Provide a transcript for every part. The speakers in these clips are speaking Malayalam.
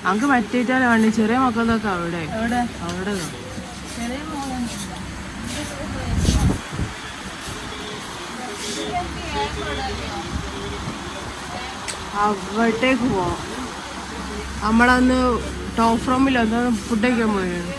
അങ്ങ് മറ്റേറ്റാലാണ് ചെറിയ മക്കളൊക്കെ അവിടെ അവിടെ അവിടേക്ക് പോവാം. നമ്മളന്ന് ടോപ്പ് റൂമിൽ അന്ന് ഫുഡ് കഴിക്കാൻ പോയാണ്.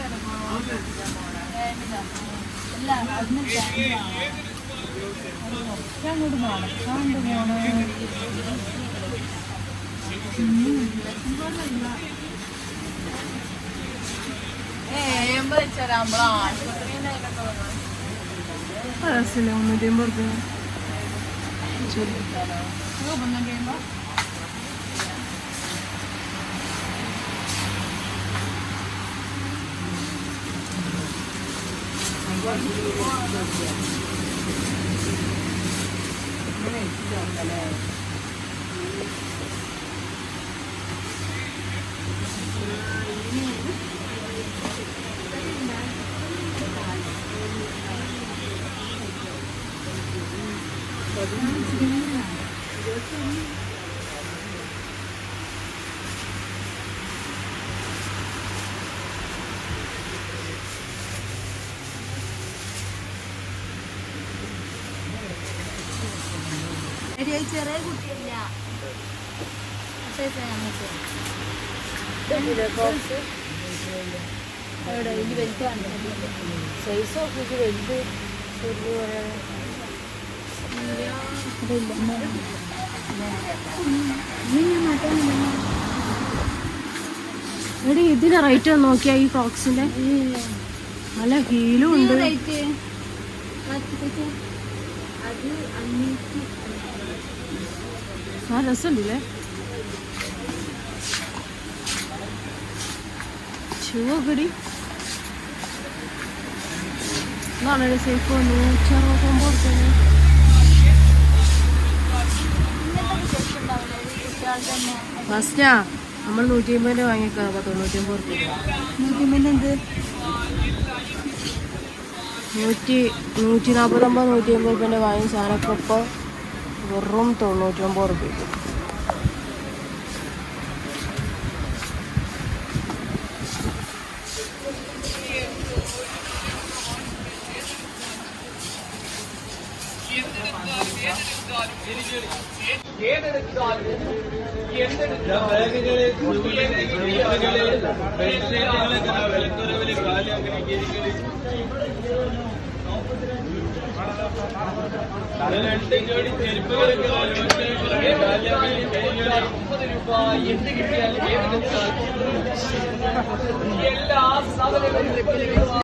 രസമില്ല 350 ചെറിയ കുട്ടിയില്ല സൈസ് നോക്കിയിട്ട് വലുത് എടി ഇതിന്റെ റേറ്റ് നോക്കിയാ ഈ ഫ്രോക്സിന്റെ നല്ല ഹീലും ഉണ്ട്. ആ രസമുണ്ടല്ലേ ഷൂക്കടി എന്നാണ് സേഫ് 169 ഫസ്റ്റാ നമ്മൾ 150 വാങ്ങിക്കാം. 99 എന്ത് 149 150 വാങ്ങിയ സാധനമൊക്കെ ഇപ്പോൾ വെറും 99 രൂപയ്ക്ക്. എല്ലാ